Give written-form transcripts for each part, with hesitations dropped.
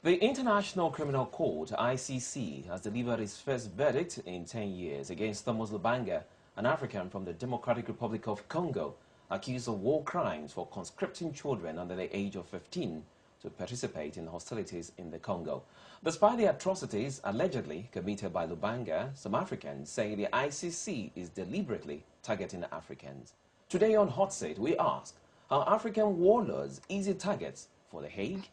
The International Criminal Court, ICC, has delivered its first verdict in 10 years against Thomas Lubanga, an African from the Democratic Republic of Congo, accused of war crimes for conscripting children under the age of 15 to participate in hostilities in the Congo. Despite the atrocities allegedly committed by Lubanga, some Africans say the ICC is deliberately targeting Africans. Today on Hot Seat, we ask, are African warlords easy targets for the Hague?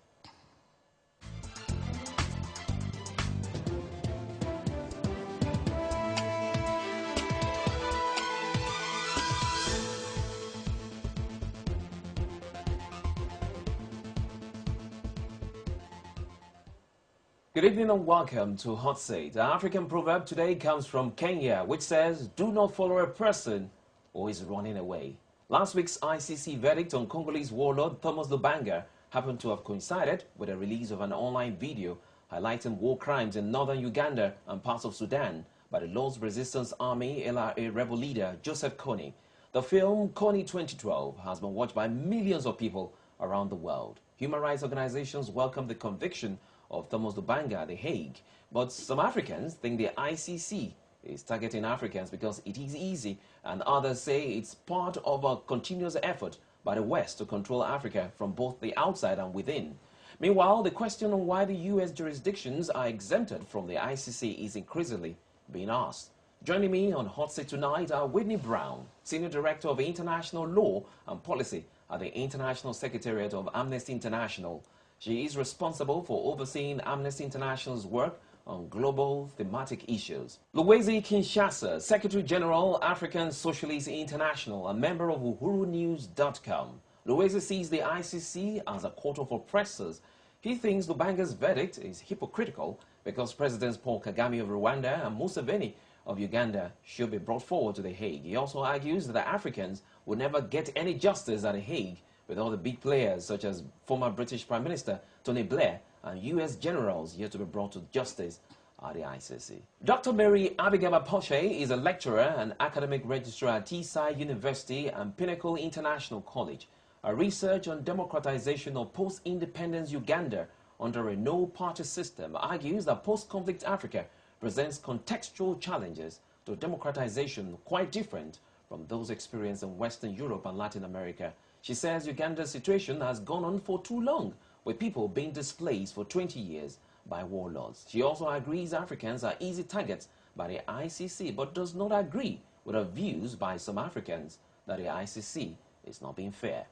Good evening and welcome to Hot Seat. The African proverb today comes from Kenya, which says, do not follow a person who is running away. Last week's ICC verdict on Congolese warlord Thomas Lubanga happened to have coincided with the release of an online video highlighting war crimes in northern Uganda and parts of Sudan by the Lord's Resistance Army LRA rebel leader Joseph Kony. The film Kony 2012 has been watched by millions of people around the world. Human rights organizations welcome the conviction of Thomas Lubanga at The Hague, but some Africans think the ICC is targeting Africans because it is easy, and others say it's part of a continuous effort by the West to control Africa from both the outside and within. Meanwhile, the question on why the U.S. jurisdictions are exempted from the ICC is increasingly being asked. Joining me on Hot Seat tonight are Whitney Brown, Senior Director of International Law and Policy at the International Secretariat of Amnesty International. She is responsible for overseeing Amnesty International's work on global thematic issues. Luwezi Kinshasa, Secretary General, African Socialist International, a member of uhurunews.com. Luwezi sees the ICC as a court of oppressors. He thinks Lubanga's verdict is hypocritical because Presidents Paul Kagame of Rwanda and Museveni of Uganda should be brought forward to The Hague. He also argues that the Africans will never get any justice at The Hague, with all the big players such as former British Prime Minister Tony Blair and U.S. generals yet to be brought to justice at the ICC. Dr. Mary Abigaba Poche is a lecturer and academic registrar at Teesside University and Pinnacle International College. Her research on democratization of post-independence Uganda under a no-party system argues that post-conflict Africa presents contextual challenges to democratization quite different from those experienced in Western Europe and Latin America. She says Uganda's situation has gone on for too long, with people being displaced for 20 years by warlords. She also agrees Africans are easy targets by the ICC, but does not agree with her views by some Africans that the ICC is not being fair.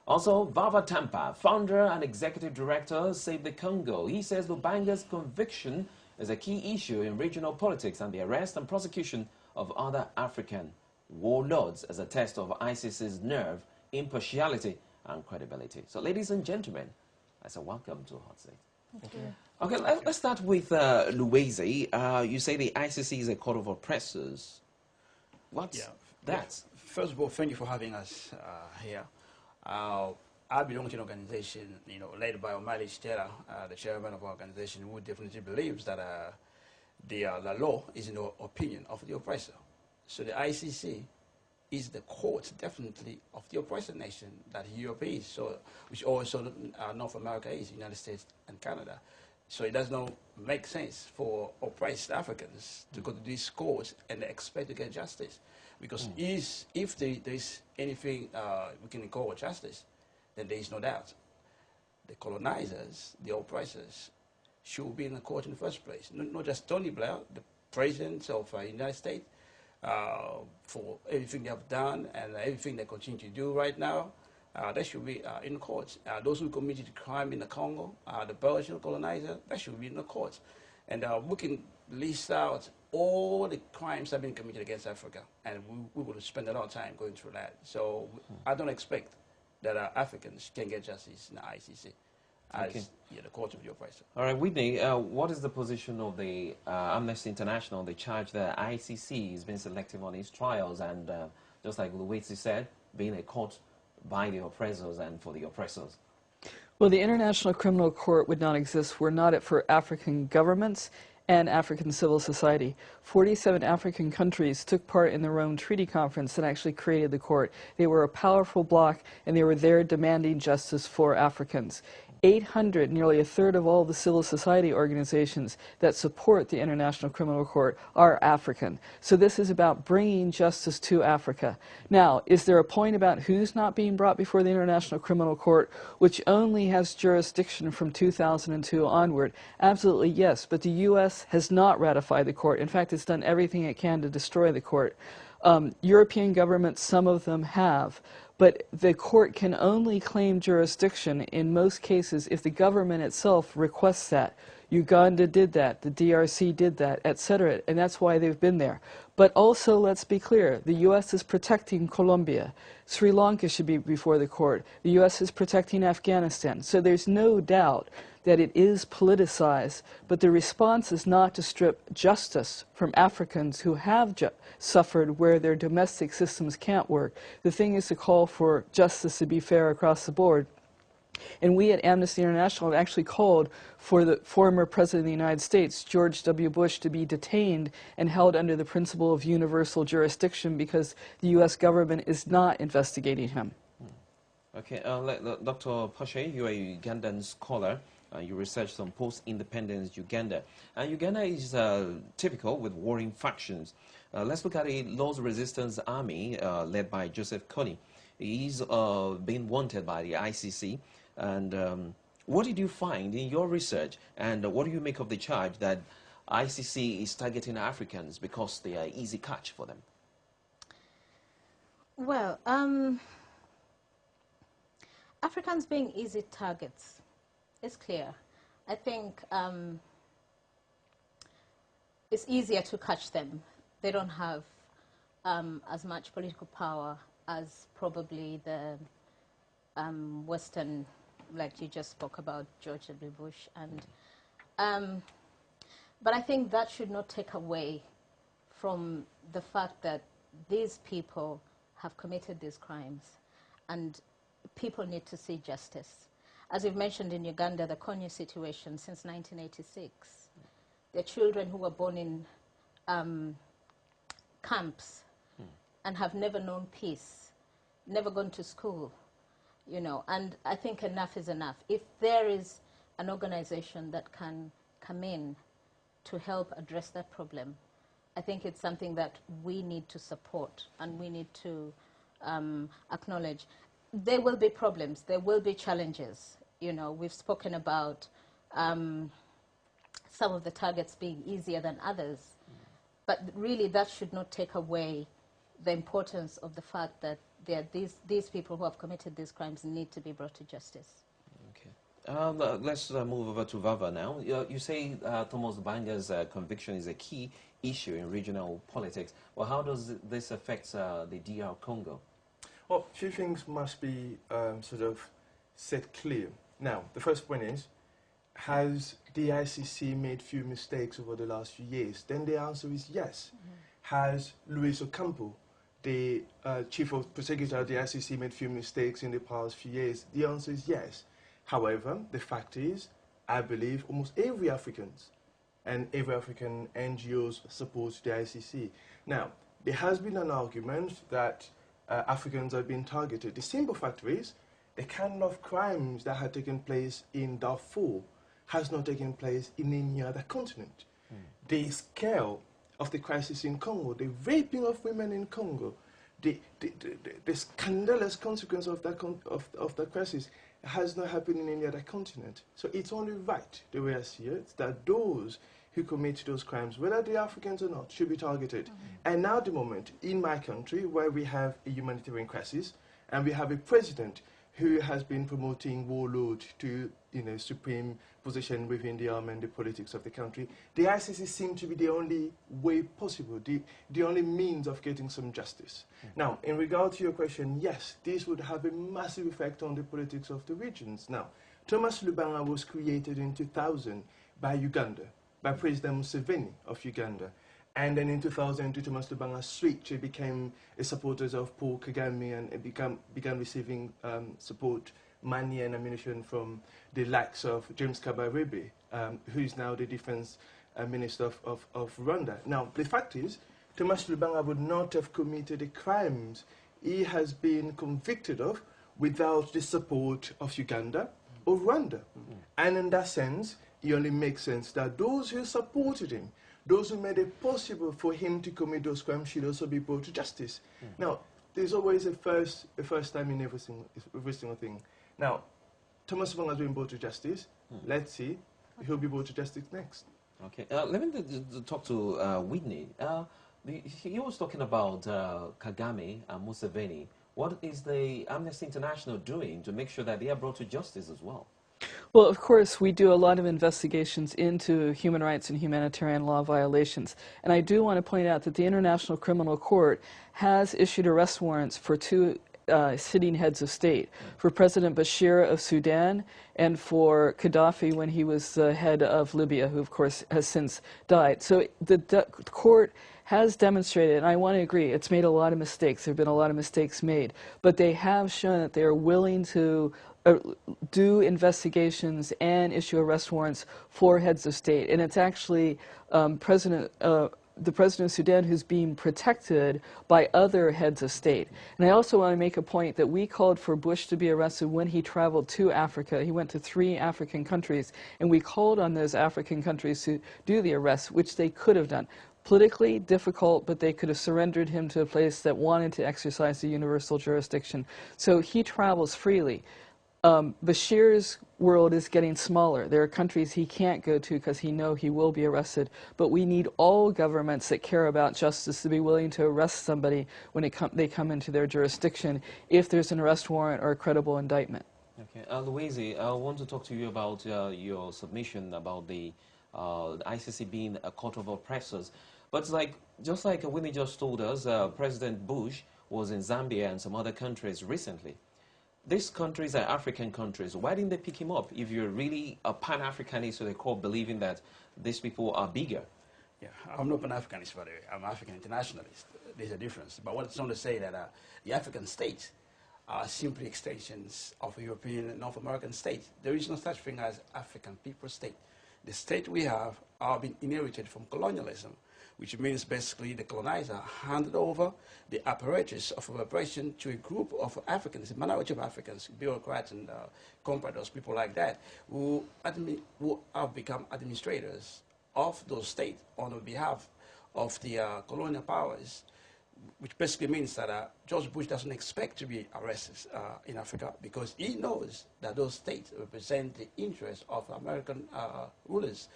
Also, Vava Tampa, founder and executive director, Save the Congo. He says Lubanga's conviction is a key issue in regional politics, and the arrest and prosecution of other African warlords as a test of ICC's nerve, impartiality and credibility. So, ladies and gentlemen, I say welcome to Hot Seat. Thank you. Okay, let's start with Luwezi. You say the ICC is a court of oppressors. What's that? First of all, thank you for having us here. I belong to an organization, led by O'Malley Stella, the chairman of our organization, who definitely believes that the law is in the opinion of the oppressor. So the ICC is the court, definitely, of the oppressor nation that Europe is, so, which also North America is, United States and Canada. So it does not make sense for oppressed Africans to go to these courts and expect to get justice. Because if there is anything we can call justice, then there is no doubt the colonizers, the oppressors, should be in the court in the first place. Not just Tony Blair, the president of the United States, for everything they have done and everything they continue to do right now, they should be in the courts. Those who committed crime in the Congo, the Belgian colonizer, they should be in the courts. And we can list out all the crimes that have been committed against Africa, and we will spend a lot of time going through that. So I don't expect that Africans can get justice in the ICC as the court of the oppressor. All right, Whitney, what is the position of the Amnesty International? They charge the ICC has been selective on its trials, and just like Luwezi said, being a court by the oppressors and for the oppressors. Well, the International Criminal Court would not exist were not it for African governments and African civil society. 47 African countries took part in the Rome Treaty Conference and actually created the court. They were a powerful bloc, and they were there demanding justice for Africans. 800, nearly a third of all the civil society organizations that support the International Criminal Court are African. So this is about bringing justice to Africa. Now, is there a point about who's not being brought before the International Criminal Court, which only has jurisdiction from 2002 onward? Absolutely yes, but the U.S. has not ratified the court. In fact, it's done everything it can to destroy the court. European governments, some of them have. But the court can only claim jurisdiction in most cases if the government itself requests that. Uganda did that, the DRC did that, etc., and that's why they've been there. But also, let's be clear, the U.S. is protecting Colombia. Sri Lanka should be before the court. The U.S. is protecting Afghanistan. So there's no doubt that it is politicized, but the response is not to strip justice from Africans who have suffered where their domestic systems can't work. The thing is to call for justice to be fair across the board. And we at Amnesty International have actually called for the former President of the United States, George W. Bush, to be detained and held under the principle of universal jurisdiction because the U.S. government is not investigating him. Okay, Dr. Pashe, you are a Ugandan scholar. You researched on post-independence Uganda. And Uganda is typical with warring factions. Let's look at a Lord's Resistance Army led by Joseph Kony. He's been wanted by the ICC. And what did you find in your research? And what do you make of the charge that ICC is targeting Africans because they are easy catch for them? Well, Africans being easy targets is clear. I think it's easier to catch them. They don't have as much political power as probably the Western, like you just spoke about, George W. Bush. And but I think that should not take away from the fact that these people have committed these crimes, and people need to see justice. As you've mentioned in Uganda, the Kony situation since 1986, the children who were born in camps and have never known peace, never gone to school, you know, and I think enough is enough. If there is an organization that can come in to help address that problem, I think it's something that we need to support and we need to acknowledge. There will be problems, there will be challenges. You know, we've spoken about some of the targets being easier than others, but really that should not take away the importance of the fact that these people who have committed these crimes need to be brought to justice. Okay. Let's move over to Vava now. You say Thomas Banga's conviction is a key issue in regional politics. Well, how does this affect the DR Congo? Well, a few things must be sort of set clear. Now, the first point is, has the ICC made few mistakes over the last few years? Then the answer is yes. Has Luis Ocampo, the chief of prosecutor of the ICC, made few mistakes in the past few years? The answer is yes. However, the fact is, I believe almost every African and every African NGOs support the ICC. Now, there has been an argument that Africans have been targeted. The simple fact is, the kind of crimes that had taken place in Darfur has not taken place in any other continent. The scale of the crisis in Congo, the raping of women in Congo, the scandalous consequence of that crisis has not happened in any other continent. So it's only right, the way I see it, that those who commit those crimes, whether they're Africans or not, should be targeted. And now at the moment, in my country, where we have a humanitarian crisis, and we have a president who has been promoting warlords to, supreme position within the army and the politics of the country, the ICC seems to be the only way possible, the only means of getting some justice. Now, in regard to your question, yes, this would have a massive effect on the politics of the regions. Now, Thomas Lubanga was created in 2000 by Uganda, by President Museveni of Uganda. And then in 2002, Thomas Lubanga switched. He became a supporter of Paul Kagame and began receiving support, money and ammunition from the likes of James Kabarebe, who is now the defense minister of Rwanda. Now, the fact is, Thomas Lubanga would not have committed the crimes he has been convicted of without the support of Uganda, of Rwanda. And in that sense, it only makes sense that those who supported him, those who made it possible for him to commit those crimes, should also be brought to justice. Now, there's always a first time in every single thing. Now, Thomas Wong has been brought to justice. Let's see if he'll be brought to justice next. Okay, let me talk to Whitney. He was talking about Kagame and Museveni. What is the Amnesty International doing to make sure that they are brought to justice as well? Well, of course, we do a lot of investigations into human rights and humanitarian law violations. And I do want to point out that the International Criminal Court has issued arrest warrants for two sitting heads of state, for President Bashir of Sudan and for Gaddafi when he was the head of Libya, who, of course, has since died. So the court has demonstrated, and I want to agree, it's made a lot of mistakes. There have been a lot of mistakes made. But they have shown that they are willing to do investigations and issue arrest warrants for heads of state. And it's actually the president of Sudan who's being protected by other heads of state. And I also want to make a point that we called for Bush to be arrested when he traveled to Africa. He went to 3 African countries, and we called on those African countries to do the arrests, which they could have done. Politically difficult, but they could have surrendered him to a place that wanted to exercise the universal jurisdiction. So he travels freely. Bashir's world is getting smaller. There are countries he can't go to because he knows he will be arrested. But we need all governments that care about justice to be willing to arrest somebody when they come into their jurisdiction if there's an arrest warrant or a credible indictment. Okay, Louise, I want to talk to you about your submission about the ICC being a court of oppressors. But just like Winnie just told us, President Bush was in Zambia and some other countries recently. These countries are African countries. Why didn't they pick him up if you're really a Pan-Africanist to the core, believing that these people are bigger? Yeah, I'm not Pan-Africanist, by the way. I'm African internationalist. There's a difference. But what I want to say that the African states are simply extensions of European and North American states. There is no such thing as African people state. The state we have are being inherited from colonialism, which means basically the colonizer handed over the apparatus of oppression to a group of Africans, a minority of Africans, bureaucrats and compradors, people like that, who have become administrators of those states on behalf of the colonial powers, which basically means that George Bush doesn't expect to be arrested in Africa because he knows that those states represent the interests of American rulers.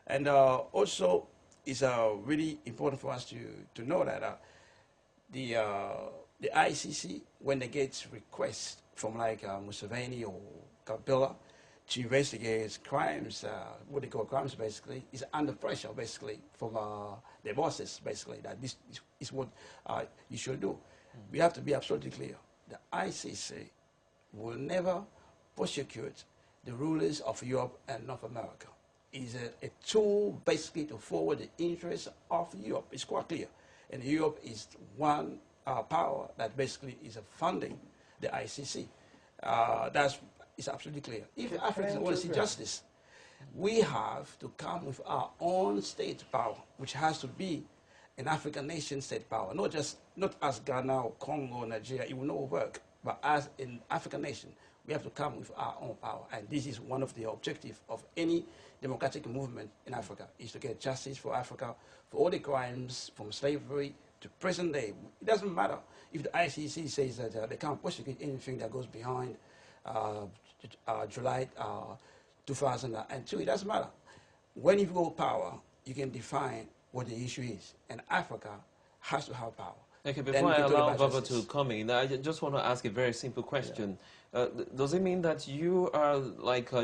And also, it's really important for us to know that the ICC, when they get requests from Museveni or Kabila to investigate crimes, what they call crimes basically, is under pressure basically from their bosses basically, that this is what you should do. We have to be absolutely clear. The ICC will never prosecute the rulers of Europe and North America. Is a tool basically to forward the interests of Europe. It's quite clear. And Europe is one power that basically is funding the ICC. It's absolutely clear. If Africans want to see justice, we have to come with our own state power, which has to be an African nation state power, not as Ghana or Congo or Nigeria. It will not work. But as an African nation, we have to come with our own power. And this is one of the objectives of any democratic movement in Africa, is to get justice for Africa, for all the crimes from slavery to present day. It doesn't matter if the ICC says that they can't prosecute anything that goes behind July 2002. It doesn't matter. When you've got power, you can define what the issue is. And Africa has to have power. Okay, before I allow Vava to come in, I just want to ask a very simple question. Yeah. Does it mean that you are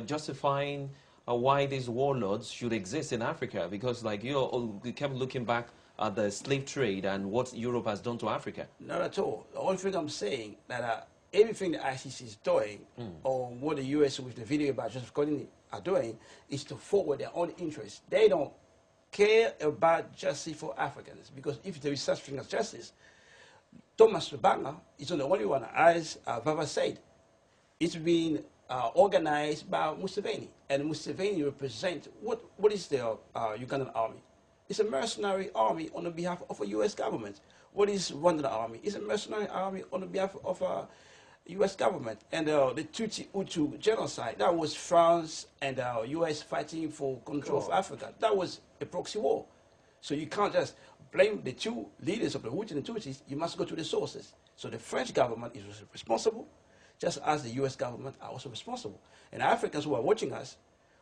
justifying why these warlords should exist in Africa? Because you kept looking back at the slave trade and what Europe has done to Africa. Not at all. The only thing I'm saying that everything the ICC is doing, or what the US with the video about Joseph Kony are doing, is to forward their own interests. They don't care about justice for Africans, because if there is such thing as justice, Thomas Lubanga is not the only one, as Vava said. It's been organized by Museveni, and Museveni represents what is the Ugandan army? It's a mercenary army on the behalf of a U.S. government. What is Rwandan army? It's a mercenary army on the behalf of U.S. government. And the Tutsi-Hutu genocide, that was France and U.S. fighting for control of Africa. That was a proxy war. So you can't just blame the two leaders of the Hutu and Tutsis. You must go to the sources. So the French government is responsible, just as the U.S. government are also responsible. And Africans who are watching us,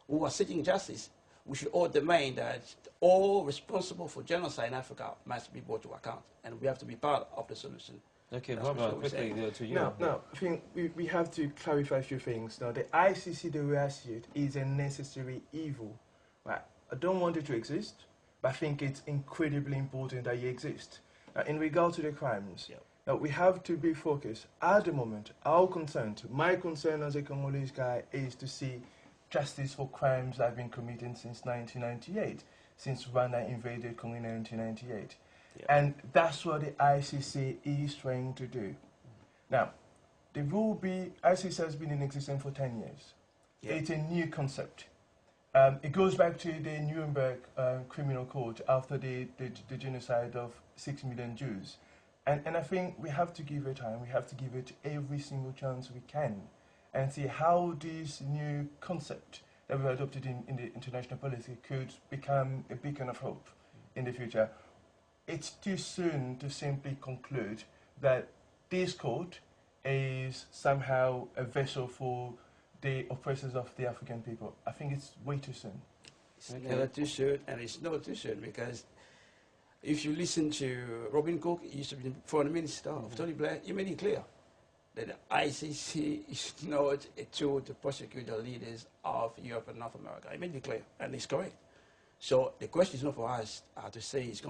who are seeking justice, we should all demand that all responsible for genocide in Africa must be brought to account. And we have to be part of the solution. Okay, That's Vava, what we're quickly saying. to you. Now, I think we have to clarify a few things. Now, the ICC, the way I see it, is a necessary evil. Right? I don't want it to exist, but I think it's incredibly important that it exists. Now, in regard to the crimes, now we have to be focused. At the moment, my concern as a Congolese guy is to see justice for crimes that have been committed since 1998, since Rwanda invaded Congo in 1998. And that's what the ICC is trying to do. Now, the rule ICC has been in existence for 10 years. It's a new concept. It goes back to the Nuremberg Criminal Court after the genocide of 6 million Jews. And I think we have to give it time. We have to give it every single chance we can and see how this new concept that we adopted in the international policy could become a beacon of hope in the future. It's too soon to simply conclude that this court is somehow a vessel for the oppressors of the African people. I think it's way too soon. It's never too soon, and it's not too soon, because if you listen to Robin Cook, he used to be the foreign minister of Tony Blair, he made it clear that the ICC is not a tool to prosecute the leaders of Europe and North America. He made it clear, and it's correct. So the question is not for us to say it's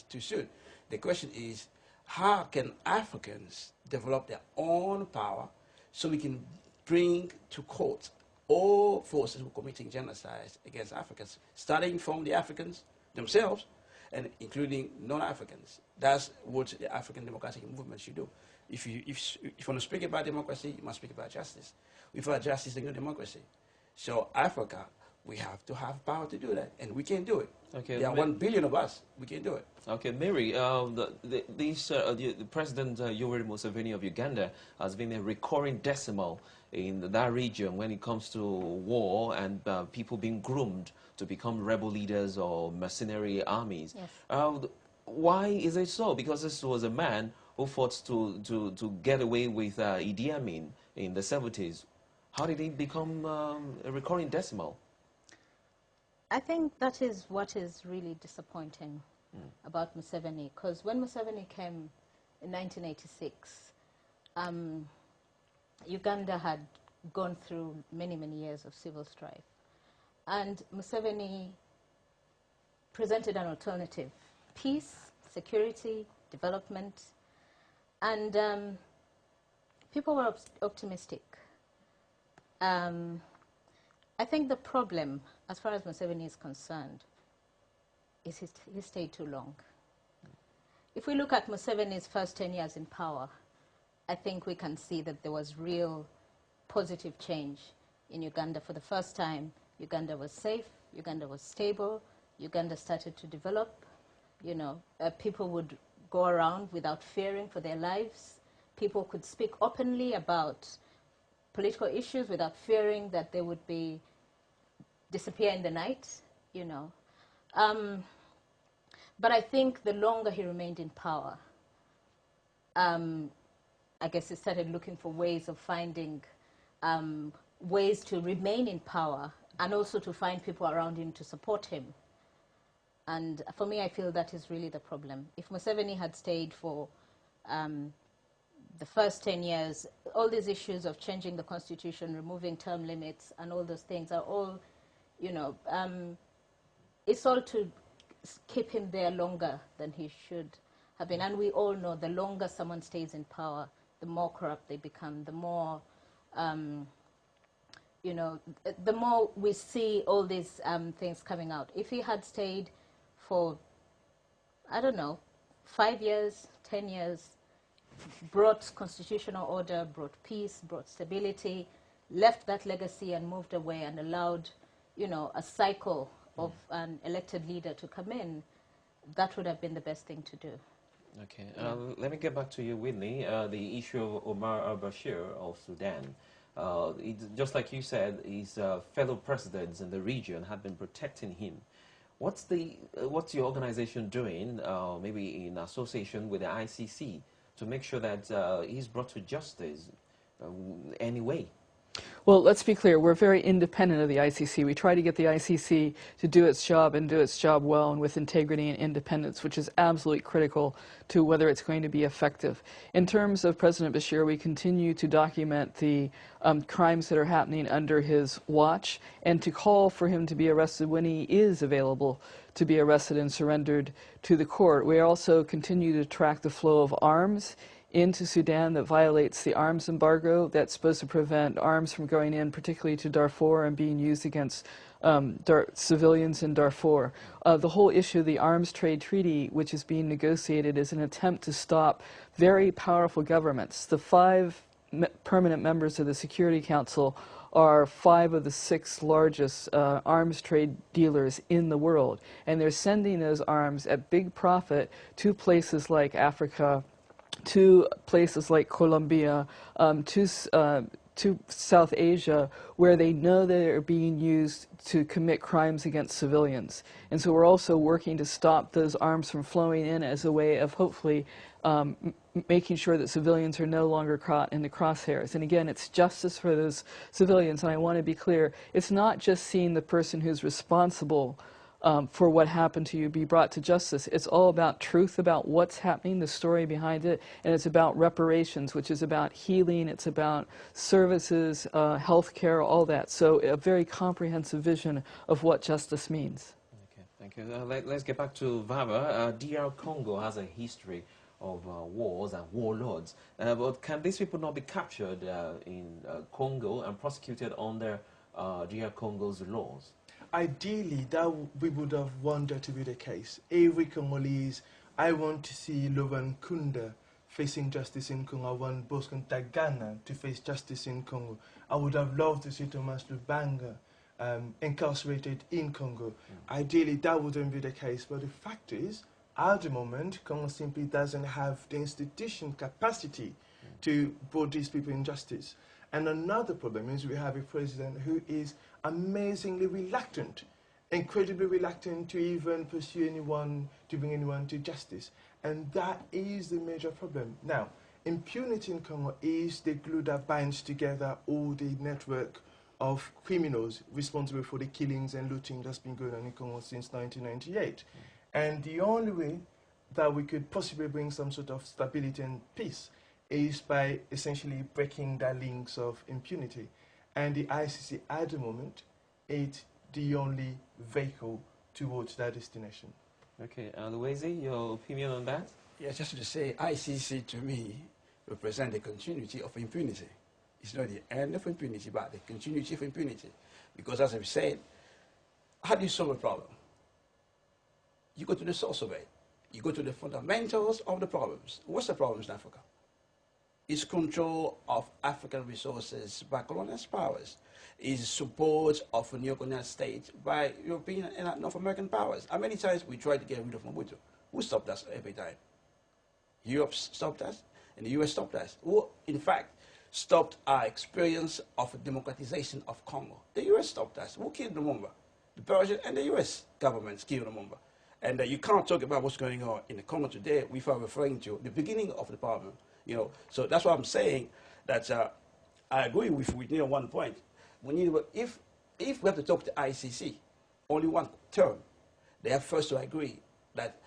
too soon. The question is, how can Africans develop their own power so we can bring to court all forces who are committing genocide against Africans, starting from the Africans themselves and including non-Africans. That's what the African democratic movement should do. If you want to speak about democracy, you must speak about justice. Without justice, there's no democracy. So Africa, we have to have power to do that, and we can do it. Okay, there are 1 billion of us. We can do it. Okay, Mary, the President Yoweri Museveni of Uganda has been a recurring decimal in that region when it comes to war and people being groomed to become rebel leaders or mercenary armies. Yes. Why is it so? Because this was a man who fought to get away with Idi Amin in the 70s. How did he become a recurring decimal? I think that is what is really disappointing about Museveni, because when Museveni came in 1986, Uganda had gone through many, many years of civil strife. And Museveni presented an alternative: peace, security, development. And people were optimistic. I think the problem, as far as Museveni is concerned, is he stayed too long. If we look at Museveni's first 10 years in power, I think we can see that there was real positive change in Uganda. For the first time, Uganda was safe, Uganda was stable, Uganda started to develop. You know, people would go around without fearing for their lives. People could speak openly about political issues without fearing that they would be disappear in the night, you know. But I think the longer he remained in power, I guess he started looking for ways of finding ways to remain in power and also to find people around him to support him. And for me, I feel that is really the problem. If Museveni had stayed for the first 10 years, all these issues of changing the constitution, removing term limits, and all those things are all, you know, it's all to keep him there longer than he should have been. And we all know the longer someone stays in power, the more corrupt they become, the more, you know, the more we see all these things coming out. If he had stayed for, I don't know, 5 years, 10 years, brought constitutional order, brought peace, brought stability, left that legacy and moved away and allowed, you know, a cycle of an elected leader to come in, that would have been the best thing to do. Okay, let me get back to you, Whitney. The issue of Omar al-Bashir of Sudan. Just like you said, his fellow presidents in the region have been protecting him. What's your organization doing, maybe in association with the ICC, to make sure that he's brought to justice anyway? Well, let's be clear, we're very independent of the ICC. We try to get the ICC to do its job and do its job well and with integrity and independence, which is absolutely critical to whether it's going to be effective. In terms of President Bashir, we continue to document the crimes that are happening under his watch and to call for him to be arrested when he is available to be arrested and surrendered to the court. We also continue to track the flow of arms into Sudan that violates the arms embargo that's supposed to prevent arms from going in, particularly to Darfur, and being used against civilians in Darfur. The whole issue of the arms trade treaty, which is being negotiated, is an attempt to stop very powerful governments. The 5 permanent members of the Security Council are 5 of the 6 largest arms trade dealers in the world, and they're sending those arms at big profit to places like Africa, to places like Colombia, to South Asia, where they know that they're being used to commit crimes against civilians. And so we're also working to stop those arms from flowing in as a way of hopefully making sure that civilians are no longer caught in the crosshairs. And again, it's justice for those civilians. And I want to be clear, it's not just seeing the person who's responsible for what happened to you be brought to justice. It's all about truth about what's happening, the story behind it, and it's about reparations, which is about healing, it's about services, health care, all that. So a very comprehensive vision of what justice means. Okay, thank you. Let's get back to Vava. DR Congo has a history of wars and warlords. But can these people not be captured in Congo and prosecuted under DR Congo's laws? Ideally, we would have wanted to be the case. Every Congolese, I want to see Laurent Kunda facing justice in Congo. I want Bosco Ntaganda to face justice in Congo. I would have loved to see Thomas Lubanga incarcerated in Congo. Ideally, that wouldn't be the case. But the fact is, at the moment, Congo simply doesn't have the institution capacity to put these people in justice. And another problem is we have a president who is amazingly reluctant, incredibly reluctant to even pursue anyone, to bring anyone to justice. And that is the major problem. Now, impunity in Congo is the glue that binds together all the network of criminals responsible for the killings and looting that's been going on in Congo since 1998. And the only way that we could possibly bring some sort of stability and peace is by essentially breaking the links of impunity. And the ICC at the moment is the only vehicle towards that destination. Okay, Louise, your opinion on that? Yes, just to say, ICC to me represents the continuity of impunity. It's not the end of impunity, but the continuity of impunity. Because as I've said, how do you solve a problem? You go to the source of it. You go to the fundamentals of the problems. What's the problems in Africa? It's control of African resources by colonial powers. It's support of a neo-colonial state by European and North American powers. How many times we tried to get rid of Mobutu? Who stopped us every time? Europe stopped us, and the US stopped us. Who, in fact, stopped our experience of democratization of Congo? The US stopped us. Who killed Lumumba? The Persian and the US governments killed Lumumba. And you can't talk about what's going on in the Congo today without referring to the beginning of the problem. You know, so that's why I'm saying that I agree with Whitney on one point. We need, if we have to talk to ICC, only one term, they have first to agree that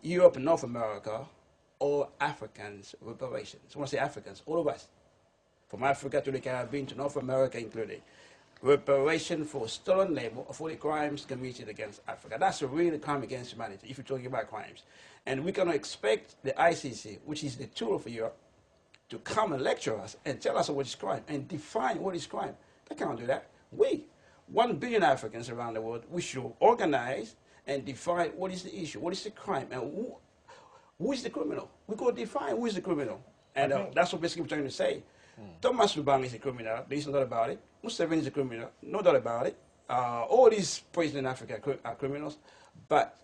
Europe and North America owe Africans reparations. When I say Africans, all of us, from Africa to the Caribbean to North America including, reparation for stolen labor of all the crimes committed against Africa. That's a real crime against humanity, if you're talking about crimes. And we cannot expect the ICC, which is the tool for Europe, to come and lecture us and tell us what is crime and define what is crime. They can't do that. We, 1 billion Africans around the world, we should organize and define what is the issue, what is the crime, and who is the criminal. We could define who is the criminal. And that's what basically we're trying to say. Thomas Lubanga is a criminal, there is no doubt about it. Museveni is a criminal, no doubt about it. All these presidents in Africa are criminals, but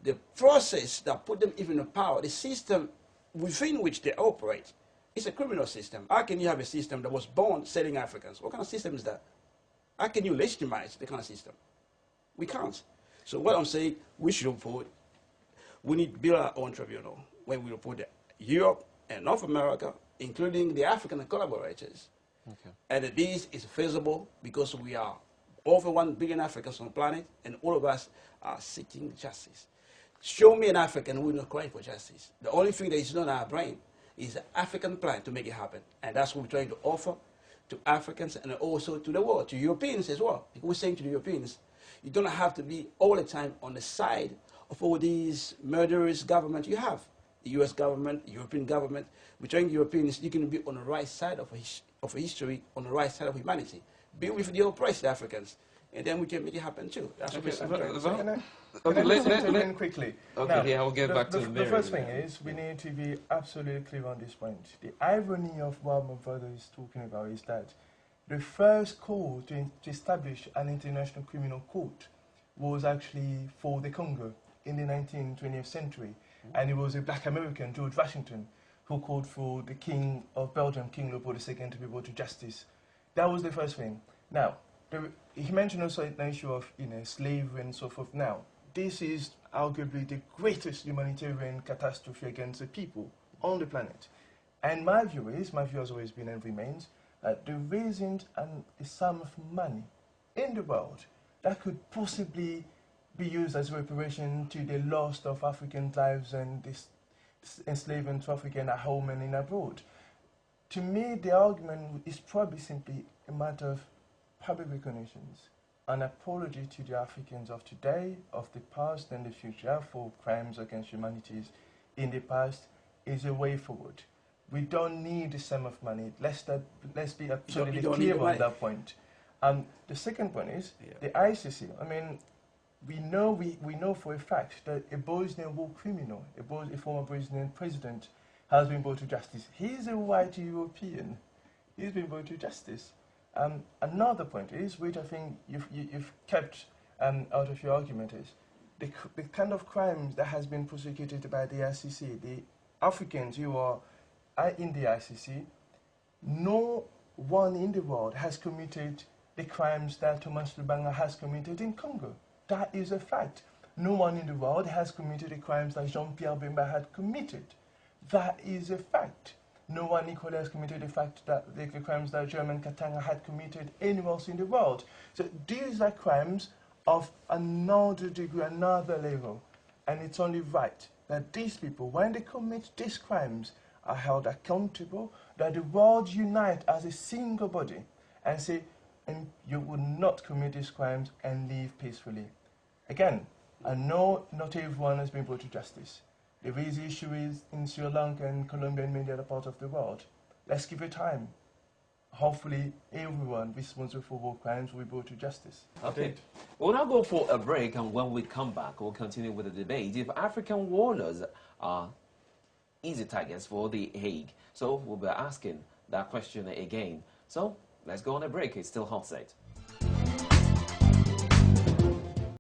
the process that put them even in power, the system within which they operate, is a criminal system. How can you have a system that was born selling Africans? What kind of system is that? How can you legitimize the kind of system? We can't. So what I'm saying, we should report, we need to build our own tribunal when we report that Europe and North America, including the African collaborators, and that this is feasible because we are over 1 billion Africans on the planet, and all of us are seeking justice. Show me an African who will not cry for justice. The only thing that is not in our brain is an African plan to make it happen. And that's what we're trying to offer to Africans and also to the world, to Europeans as well. Because we're saying to the Europeans, you don't have to be all the time on the side of all these murderous governments you have. The US government, the European government. We're trying Europeans, you can be on the right side of history, on the right side of humanity. Be with the oppressed Africans, and then we can make it happen too. That's what we're saying. Can I quickly? Okay, now, yeah, I'll get back to the first thing is we need to be absolutely clear on this point. The irony of what my brother is talking about is that the first call to establish an international criminal court was actually for the Congo in the 20th century. And it was a black American, George Washington, who called for the King of Belgium, King Leopold II, to be brought to justice. That was the first thing. Now, he mentioned also the issue of slavery and so forth. Now, this is arguably the greatest humanitarian catastrophe against the people on the planet. And my view has always been and remains, that there isn't a sum of money in the world that could possibly be used as reparation to the loss of African lives and this enslavement to African at home and in abroad. To me, the argument is probably simply a matter of public recognitions, an apology to the Africans of today, of the past and the future for crimes against humanity in the past is a way forward. We don't need the sum of money. Let's be absolutely clear on that point. The second point is the ICC. I mean, we know for a fact that a Bosnian war criminal, a former Bosnian president, has been brought to justice. He's a white European. He's been brought to justice. Another point is, which I think you've kept out of your argument, is the kind of crimes that has been prosecuted by the ICC. The Africans who are in the ICC, no one in the world has committed the crimes that Thomas Lubanga has committed in Congo. That is a fact. No one in the world has committed the crimes that Jean-Pierre Bemba had committed. That is a fact. No one equally has committed the crimes that German Katanga had committed anywhere else in the world. So these are crimes of another degree, another level. And it's only right that these people, when they commit these crimes, are held accountable, that the world unite as a single body and say, and you will not commit these crimes and live peacefully. Again, I know not everyone has been brought to justice. There is issues in Sri Lanka and Colombia and many other parts of the world. Let's give it time. Hopefully, everyone responsible for war crimes will be brought to justice. Okay. We'll now go for a break, and when we come back, we'll continue with the debate. If African warlords are easy targets for the Hague, so we'll be asking that question again. So let's go on a break. It's still Hot Seat.